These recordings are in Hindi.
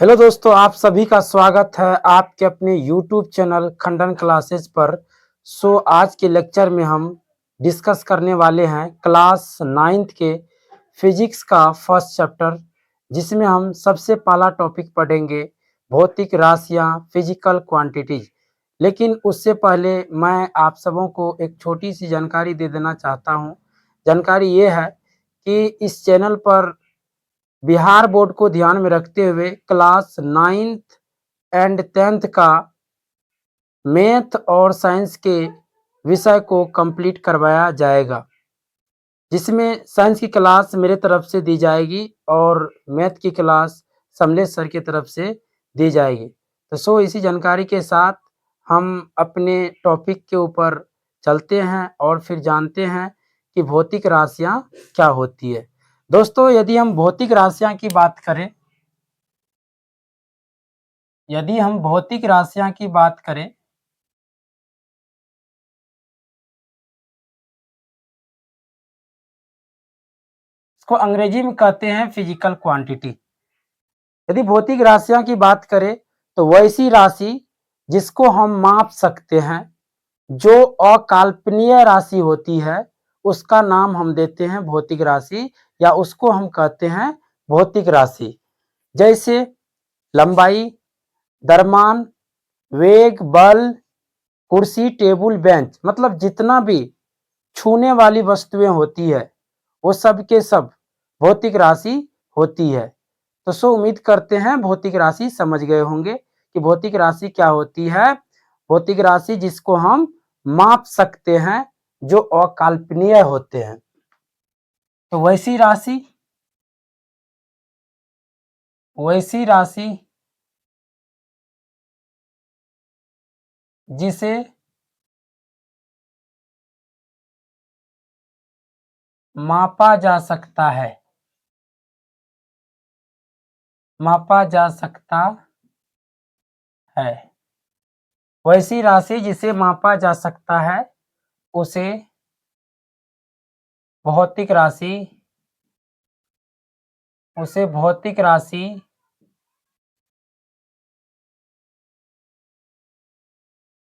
हेलो दोस्तों, आप सभी का स्वागत है आपके अपने YouTube चैनल खंडन क्लासेस पर। आज के लेक्चर में हम डिस्कस करने वाले हैं क्लास 9th के फिजिक्स का फर्स्ट चैप्टर, जिसमें हम सबसे पहला टॉपिक पढ़ेंगे भौतिक राशियां, फिजिकल क्वांटिटीज। लेकिन उससे पहले मैं आप सबों को एक छोटी सी जानकारी दे देना चाहता हूं। जानकारी ये है कि इस चैनल पर बिहार बोर्ड को ध्यान में रखते हुए क्लास 9th एंड 10th का मैथ और साइंस के विषय को कंप्लीट करवाया जाएगा, जिसमें साइंस की क्लास मेरे तरफ से दी जाएगी और मैथ की क्लास समलेश सर की तरफ से दी जाएगी। तो इसी जानकारी के साथ हम अपने टॉपिक के ऊपर चलते हैं और फिर जानते हैं कि भौतिक राशियां क्या होती है। दोस्तों, यदि हम भौतिक राशियां की बात करें इसको अंग्रेजी में कहते हैं फिजिकल क्वांटिटी। यदि भौतिक राशियां की बात करें तो वैसी राशि जिसको हम माप सकते हैं, जो अकाल्पनीय राशि होती है, उसका नाम हम देते हैं भौतिक राशि, या उसको हम कहते हैं भौतिक राशि। जैसे लंबाई, द्रव्यमान, वेग, बल, कुर्सी, टेबल, बेंच, मतलब जितना भी छूने वाली वस्तुएं होती है वो सब के सब भौतिक राशि होती है। तो उम्मीद करते हैं भौतिक राशि समझ गए होंगे कि भौतिक राशि क्या होती है। भौतिक राशि जिसको हम माप सकते हैं, जो अकाल्पनीय होते हैं। तो वैसी राशि जिसे मापा जा सकता है, वैसी राशि जिसे मापा जा सकता है उसे भौतिक राशि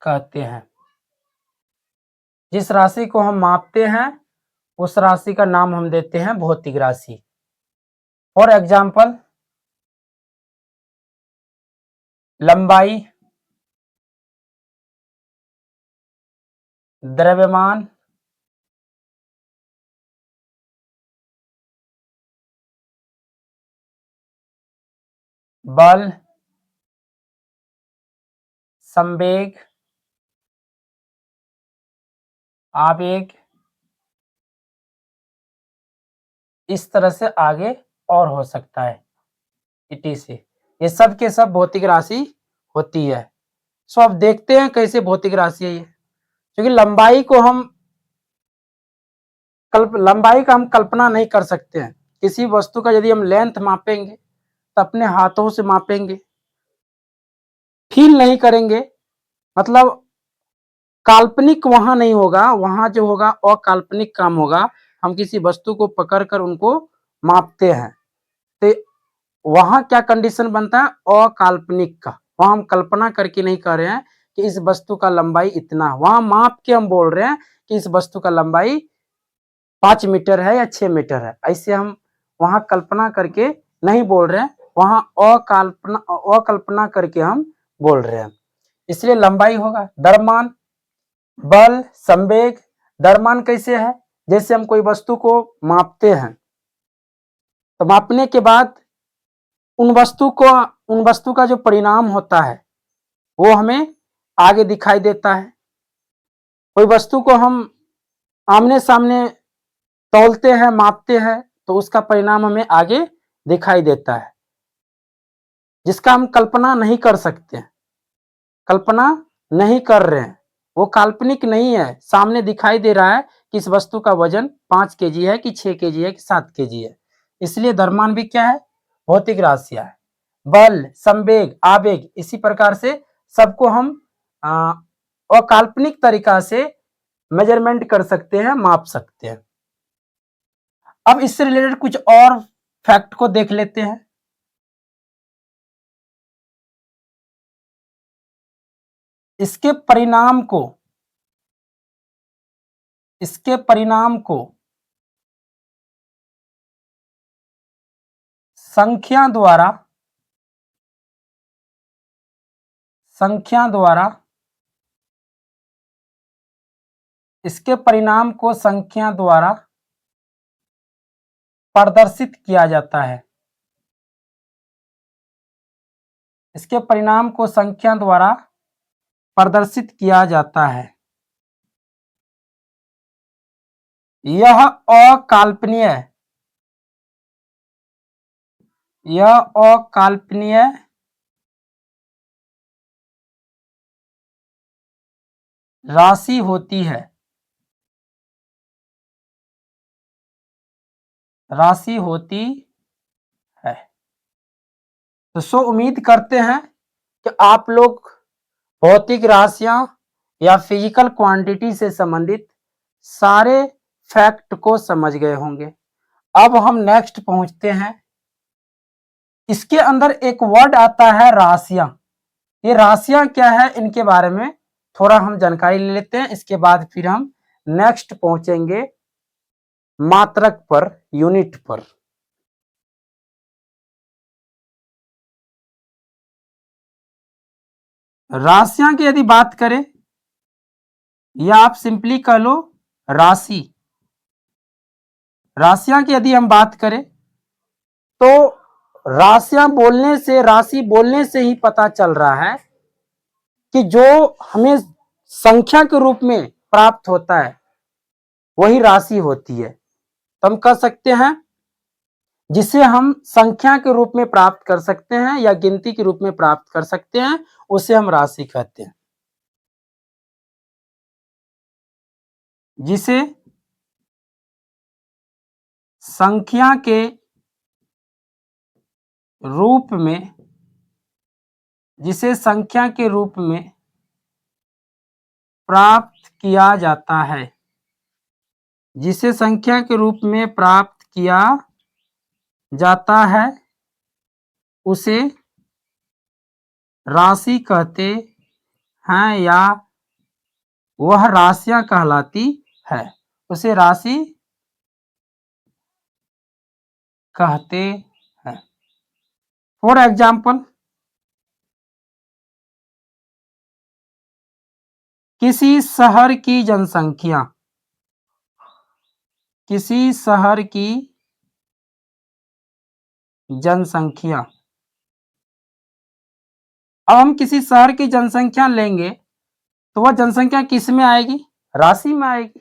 कहते हैं। जिस राशि को हम मापते हैं उस राशि का नाम हम देते हैं भौतिक राशि। फॉर एग्जाम्पल, लंबाई, द्रव्यमान, बल, संवेग, आवेग, इस तरह से आगे और हो सकता है इटी से। ये सब के सब भौतिक राशि होती है। अब देखते हैं कैसे भौतिक राशि है ये। क्योंकि लंबाई का हम कल्पना नहीं कर सकते हैं। किसी वस्तु का यदि हम लेंथ मापेंगे तो अपने हाथों से मापेंगे, फील नहीं करेंगे। मतलब काल्पनिक वहां नहीं होगा, वहां जो होगा अकाल्पनिक काम होगा। हम किसी वस्तु को पकड़कर उनको मापते हैं तो वहां क्या कंडीशन बनता है, अकाल्पनिक का। वहां हम कल्पना करके नहीं कह रहे हैं कि इस वस्तु का लंबाई इतना, वहां माप के हम बोल रहे हैं कि इस वस्तु का लंबाई 5 मीटर है या 6 मीटर है। ऐसे हम वहां कल्पना करके नहीं बोल रहे हैं, वहां अकल्पना करके हम बोल रहे हैं। इसलिए लंबाई होगा। द्रव्यमान, बल, संवेग। द्रव्यमान कैसे है, जैसे हम कोई वस्तु को मापते हैं तो मापने के बाद उन वस्तु का जो परिणाम होता है वो हमें आगे दिखाई देता है। कोई वस्तु को हम आमने सामने तौलते हैं, मापते हैं, तो उसका परिणाम हमें आगे दिखाई देता है, जिसका हम कल्पना नहीं कर सकते, कल्पना नहीं कर रहे हैं। वो काल्पनिक नहीं है, सामने दिखाई दे रहा है कि इस वस्तु का वजन 5 केजी है कि 6 केजी है कि 7 केजी है। इसलिए द्रव्यमान भी क्या है, भौतिक राशियां है। बल, संवेग, आवेग, इसी प्रकार से सबको हम अकाल्पनिक तरीका से मेजरमेंट कर सकते हैं, माप सकते हैं। अब इससे रिलेटेड कुछ और फैक्ट को देख लेते हैं। इसके परिणाम को संख्या द्वारा इसके परिणाम को संख्या द्वारा प्रदर्शित किया जाता है। इसके परिणाम को संख्या द्वारा प्रदर्शित किया जाता है। यह अकाल्पनीय राशि होती है। तो उम्मीद करते हैं कि आप लोग भौतिक राशियां या फिजिकल क्वांटिटी से संबंधित सारे फैक्ट को समझ गए होंगे। अब हम नेक्स्ट पहुंचते हैं। इसके अंदर एक वर्ड आता है राशियां। ये राशियां क्या है, इनके बारे में थोड़ा हम जानकारी ले लेते हैं। इसके बाद फिर हम नेक्स्ट पहुंचेंगे मात्रक पर, यूनिट पर। राशियां की यदि बात करें, या आप सिंपली कह लो राशि। राशियां की यदि हम बात करें तो राशि बोलने से ही पता चल रहा है कि जो हमें संख्या के रूप में प्राप्त होता है वही राशि होती है। तो हम कह सकते हैं जिसे हम संख्या के रूप में प्राप्त कर सकते हैं या गिनती के रूप में प्राप्त कर सकते हैं, उसे हम राशि कहते हैं। जिसे संख्या के रूप में प्राप्त किया जाता है। जिसे संख्या के रूप में प्राप्त किया जाता है उसे राशि कहते हैं, या वह राशियां कहलाती है। उसे राशि कहते हैं। फॉर एग्जाम्पल, किसी शहर की जनसंख्या अब हम किसी शहर की जनसंख्या लेंगे तो वह जनसंख्या किस में आएगी? राशि में आएगी।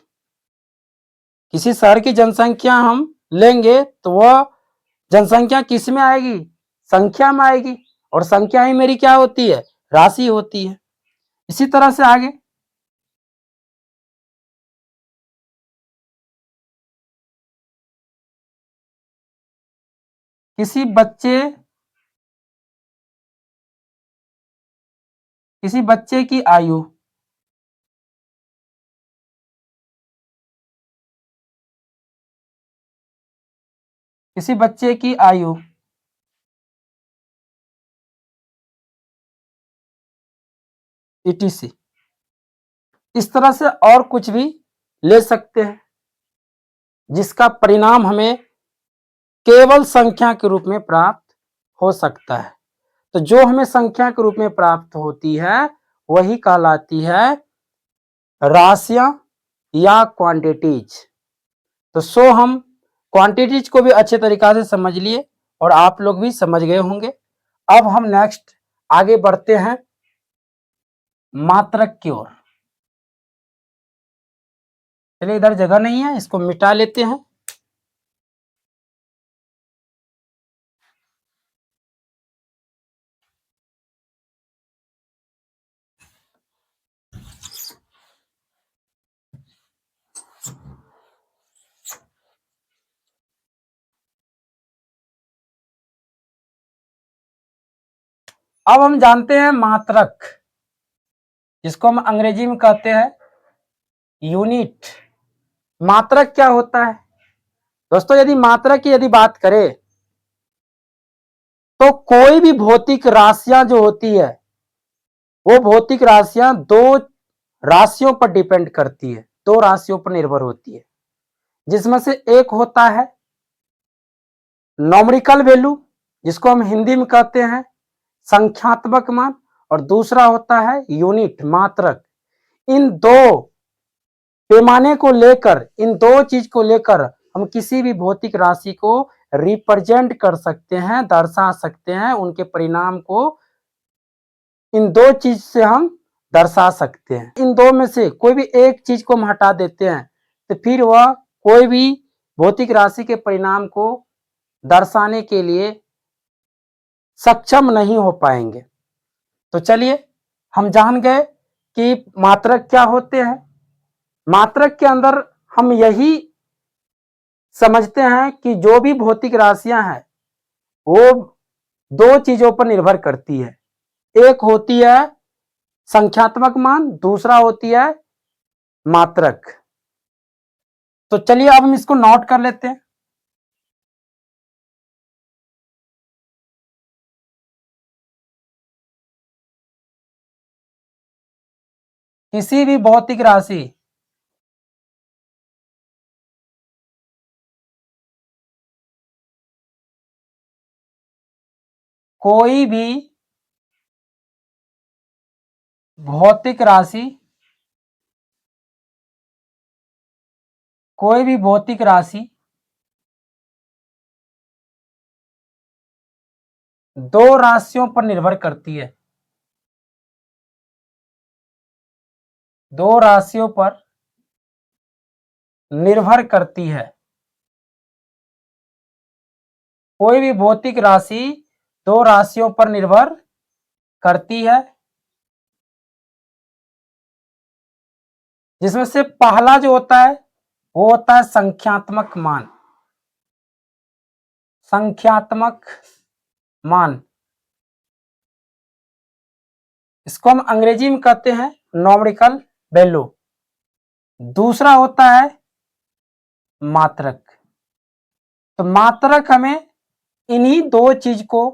किसी शहर की जनसंख्या हम लेंगे तो वह जनसंख्या किस में आएगी? संख्या में आएगी। और संख्या ही मेरी क्या होती है? राशि होती है। इसी तरह से आगे, किसी बच्चे की आयु etc, इस तरह से और कुछ भी ले सकते हैं जिसका परिणाम हमें केवल संख्या के रूप में प्राप्त हो सकता है। तो जो हमें संख्या के रूप में प्राप्त होती है वही कहलाती है राशियां या क्वांटिटीज। तो हम क्वांटिटीज को भी अच्छे तरीका से समझ लिए और आप लोग भी समझ गए होंगे। अब हम नेक्स्ट आगे बढ़ते हैं मात्रक की ओर। चलिए, इधर जगह नहीं है, इसको मिटा लेते हैं। अब हम जानते हैं मात्रक, जिसको हम अंग्रेजी में कहते हैं यूनिट। मात्रक क्या होता है दोस्तों? यदि मात्रक की यदि बात करें तो कोई भी भौतिक राशियां जो होती है वो भौतिक राशियां दो राशियों पर डिपेंड करती है, दो राशियों पर निर्भर होती है, जिसमें से एक होता है नॉमरिकल वैल्यू, जिसको हम हिंदी में कहते हैं संख्यात्मक मान, और दूसरा होता है यूनिट, मात्रक। इन दो पैमाने को लेकर, इन दो चीज को लेकर हम किसी भी भौतिक राशि को रिप्रेजेंट कर सकते हैं, दर्शा सकते हैं, उनके परिणाम को इन दो चीज से हम दर्शा सकते हैं। इन दो में से कोई भी एक चीज को हम हटा देते हैं तो फिर वह कोई भी भौतिक राशि के परिणाम को दर्शाने के लिए सक्षम नहीं हो पाएंगे। तो चलिए हम जान गए कि मात्रक क्या होते हैं। मात्रक के अंदर हम यही समझते हैं कि जो भी भौतिक राशियां हैं वो दो चीजों पर निर्भर करती है। एक होती है संख्यात्मक मान, दूसरा होती है मात्रक। तो चलिए अब हम इसको नोट कर लेते हैं। किसी भी भौतिक राशि कोई भी भौतिक राशि कोई भी भौतिक राशि दो राशियों पर निर्भर करती है, दो राशियों पर निर्भर करती है। कोई भी भौतिक राशि दो राशियों पर निर्भर करती है, जिसमें से पहला जो होता है वो होता है संख्यात्मक मान। संख्यात्मक मान, इसको हम अंग्रेजी में कहते हैं नॉमरिकल वैल्यू। दूसरा होता है मात्रक। तो मात्रक हमें इन्हीं दो चीज को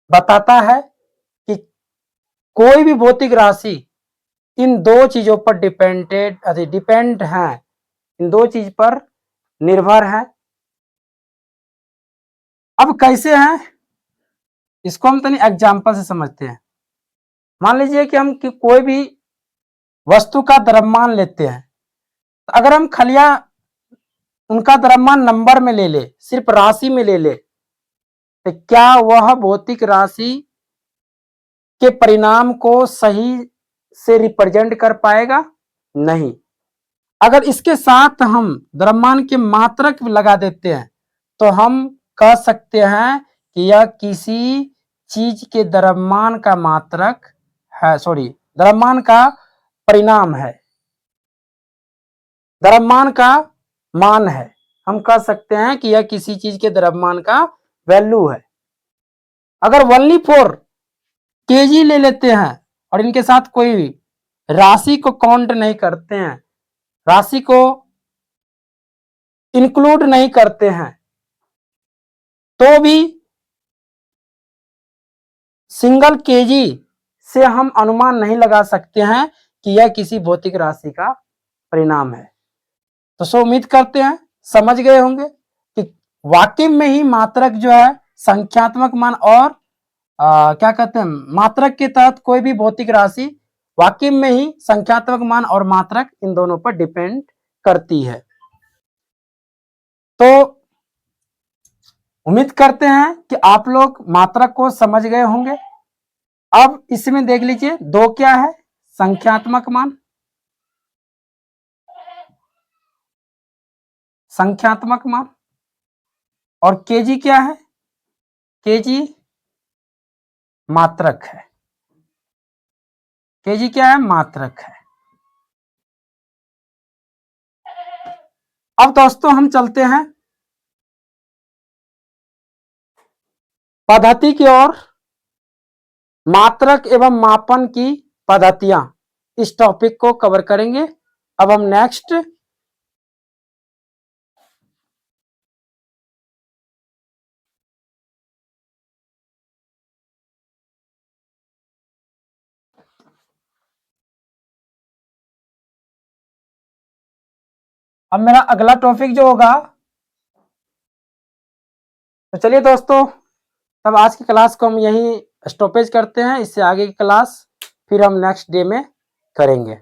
बताता है कि कोई भी भौतिक राशि इन दो चीजों पर डिपेंड है, इन दो चीज पर निर्भर है। अब कैसे है इसको हम तनी एग्जाम्पल से समझते हैं। मान लीजिए कि हम कोई भी वस्तु का द्रव्यमान लेते हैं, तो अगर हम खलिया उनका द्रव्यमान नंबर में ले ले, सिर्फ राशि में ले ले, तो क्या वह भौतिक राशि के परिणाम को सही से रिप्रेजेंट कर पाएगा? नहीं। अगर इसके साथ हम द्रव्यमान के मात्रक लगा देते हैं तो हम कह सकते हैं कि यह किसी चीज के द्रव्यमान का मात्रक है, सॉरी, द्रव्यमान का परिणाम है, द्रव्यमान का मान है। हम कह सकते हैं कि यह किसी चीज के द्रव्यमान का वैल्यू है। अगर ओनली फॉर केजी ले लेते हैं और इनके साथ कोई राशि को काउंट नहीं करते हैं, राशि को इंक्लूड नहीं करते हैं, तो भी सिंगल केजी से हम अनुमान नहीं लगा सकते हैं कि यह किसी भौतिक राशि का परिणाम है। तो सो उम्मीद करते हैं समझ गए होंगे कि वाक्य में ही मात्रक जो है संख्यात्मक मान और क्या कहते हैं मात्रक के तहत कोई भी भौतिक राशि वाक्य में ही संख्यात्मक मान और मात्रक इन दोनों पर डिपेंड करती है। तो उम्मीद करते हैं कि आप लोग मात्रक को समझ गए होंगे। अब इसमें देख लीजिए दो क्या है, संख्यात्मक मान, संख्यात्मक मान, और केजी क्या है, केजी मात्रक है, केजी क्या है, मात्रक है। अब दोस्तों हम चलते हैं पद्धति की ओर। मात्रक एवं मापन की पद्धतियां, इस टॉपिक को कवर करेंगे। अब हम नेक्स्ट अब मेरा अगला टॉपिक जो होगा, तो चलिए दोस्तों, तब आज की क्लास को हम यहीं स्टॉपेज करते हैं। इससे आगे की क्लास फिर हम नेक्स्ट डे में करेंगे।